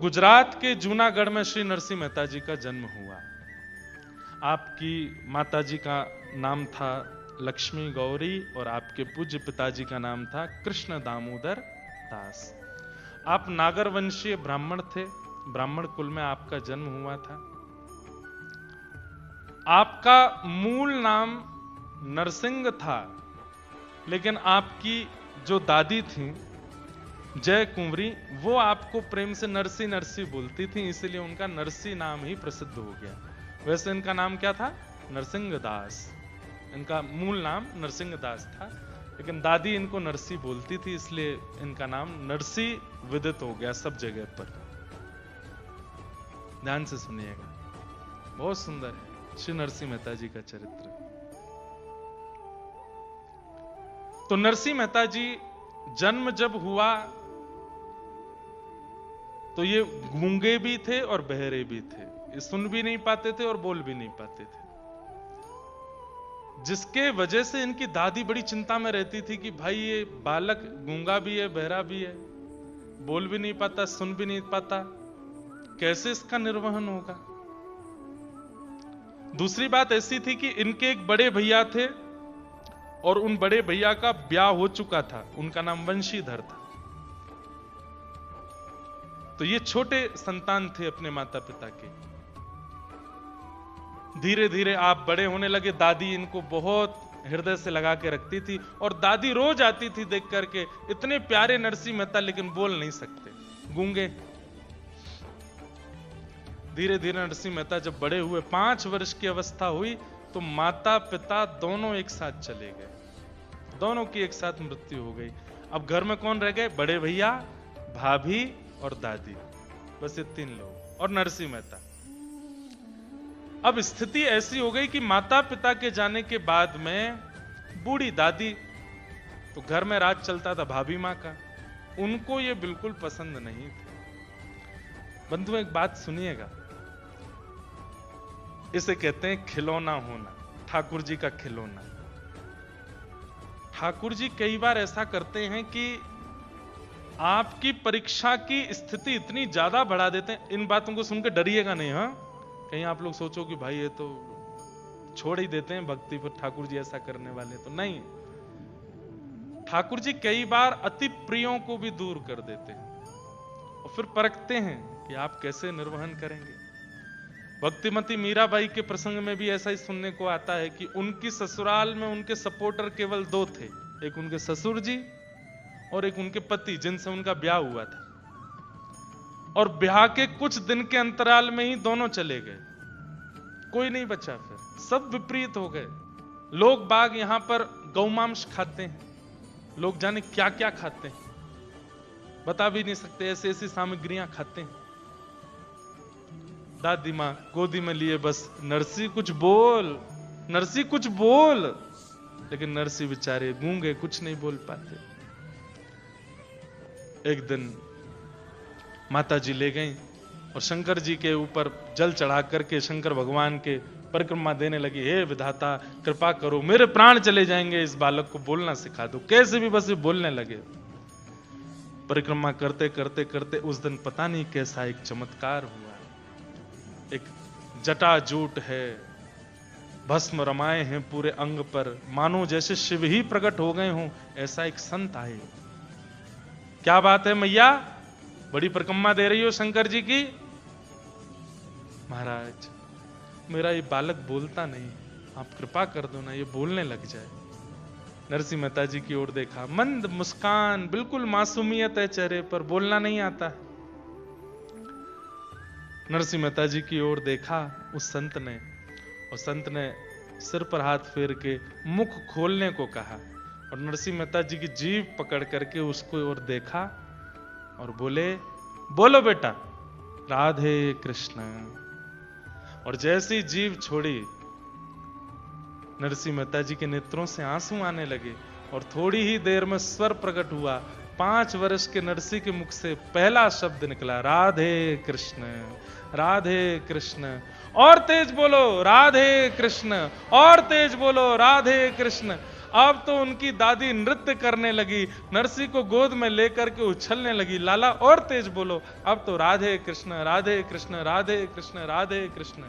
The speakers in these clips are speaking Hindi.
गुजरात के जूनागढ़ में श्री नरसिंह मेहता जी का जन्म हुआ। आपकी माताजी का नाम था लक्ष्मी गौरी और आपके पूज्य पिताजी का नाम था कृष्ण दामोदर दास। आप नागर वंशीय ब्राह्मण थे, ब्राह्मण कुल में आपका जन्म हुआ था। आपका मूल नाम नरसिंह था, लेकिन आपकी जो दादी थी जय कुंवरी, वो आपको प्रेम से नरसी नरसी बोलती थी, इसलिए उनका नरसी नाम ही प्रसिद्ध हो गया। वैसे इनका नाम क्या था? नरसिंह दास। इनका मूल नाम नरसिंह दास था, लेकिन दादी इनको नरसी बोलती थी, इसलिए इनका नाम नरसी विदित हो गया सब जगह पर। ध्यान से सुनिएगा, बहुत सुंदर है श्री नरसिंह मेहता जी का चरित्र। तो नरसिंह मेहता जी जन्म जब हुआ तो ये गूंगे भी थे और बहरे भी थे, ये सुन भी नहीं पाते थे और बोल भी नहीं पाते थे, जिसके वजह से इनकी दादी बड़ी चिंता में रहती थी कि भाई ये बालक गूंगा भी है, बहरा भी है, बोल भी नहीं पाता, सुन भी नहीं पाता, कैसे इसका निर्वहन होगा। दूसरी बात ऐसी थी कि इनके एक बड़े भैया थे और उन बड़े भैया का ब्याह हो चुका था, उनका नाम वंशीधर था। तो ये छोटे संतान थे अपने माता पिता के। धीरे धीरे आप बड़े होने लगे। दादी इनको बहुत हृदय से लगा के रखती थी और दादी रोज आती थी देख करके, इतने प्यारे नरसिंह मेहता लेकिन बोल नहीं सकते, गूंगे। धीरे धीरे नरसिंह मेहता जब बड़े हुए, 5 वर्ष की अवस्था हुई, तो माता पिता दोनों एक साथ चले गए, दोनों की एक साथ मृत्यु हो गई। अब घर में कौन रह गए? बड़े भैया, भाभी और दादी, बस ये 3 लोग और नरसिंह मेहता। अब स्थिति ऐसी हो गई कि माता पिता के जाने के बाद में बूढ़ी दादी, तो घर में राज चलता था भाभी मां का, उनको ये बिल्कुल पसंद नहीं थे। बंधु एक बात सुनिएगा, इसे कहते हैं खिलौना होना, ठाकुर जी का खिलौना। ठाकुर जी कई बार ऐसा करते हैं कि आपकी परीक्षा की स्थिति इतनी ज्यादा बढ़ा देते हैं। इन बातों को सुनकर डरिएगा नहीं, हाँ, कहीं आप लोग सोचो कि भाई ये तो छोड़ ही देते हैं भक्ति पर, ठाकुर जी ऐसा करने वाले तो नहीं। ठाकुर जी कई बार अति प्रियों को भी दूर कर देते हैं और फिर परखते हैं कि आप कैसे निर्वहन करेंगे। भक्तिमती मीराबाई के प्रसंग में भी ऐसा ही सुनने को आता है कि उनकी ससुराल में उनके सपोर्टर केवल 2 थे, एक उनके ससुर जी और एक उनके पति, जिनसे उनका ब्याह हुआ था। और ब्याह के कुछ दिन के अंतराल में ही दोनों चले गए, कोई नहीं बचा, फिर सब विपरीत हो गए। लोग बाग यहां पर गौमांस खाते हैं, लोग जाने क्या क्या खाते हैं, बता भी नहीं सकते, ऐसी ऐसी सामग्रियां खाते हैं। दादी मां गोदी में लिए बस, नरसी कुछ बोल, नरसी कुछ बोल, लेकिन नरसी बेचारे गूंगे, कुछ नहीं बोल पाते। एक दिन माता जी ले गईं और शंकर जी के ऊपर जल चढ़ा करके शंकर भगवान के परिक्रमा देने लगी। हे विधाता कृपा करो, मेरे प्राण चले जाएंगे, इस बालक को बोलना सिखा दो। कैसे भी बस ये बोलने लगे। परिक्रमा करते करते करते उस दिन पता नहीं कैसा एक चमत्कार हुआ। एक जटाजूट है, भस्म रमाए हैं पूरे अंग पर, मानो जैसे शिव ही प्रकट हो गए हों, ऐसा एक संत आए। क्या बात है मैया, बड़ी परिक्रमा दे रही हो शंकर जी की? महाराज मेरा ये बालक बोलता नहीं, आप कृपा कर दो ना, ये बोलने लग जाए। नरसिंह मेहता जी की ओर देखा, मंद मुस्कान, बिल्कुल मासूमियत है चेहरे पर, बोलना नहीं आता। नरसिंह मेहता जी की ओर देखा उस संत ने, और संत ने सिर पर हाथ फेर के मुख खोलने को कहा, और नरसिंह मेहता जी की जीभ पकड़ करके उसको ओर देखा और बोले, बोलो बेटा राधे कृष्ण। और जैसी जीभ छोड़ी, नरसिंह मेहता जी के नेत्रों से आंसू आने लगे और थोड़ी ही देर में स्वर प्रकट हुआ। 5 वर्ष के नरसिंह के मुख से पहला शब्द निकला, राधे कृष्ण, राधे कृष्ण। और तेज बोलो राधे कृष्ण, और तेज बोलो राधे कृष्ण। अब तो उनकी दादी नृत्य करने लगी, नरसी को गोद में लेकर के उछलने लगी। लाला और तेज बोलो, अब तो राधे कृष्ण राधे कृष्ण राधे कृष्ण राधे कृष्ण।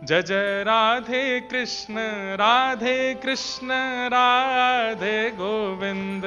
जय जय राधे कृष्ण राधे गोविंद।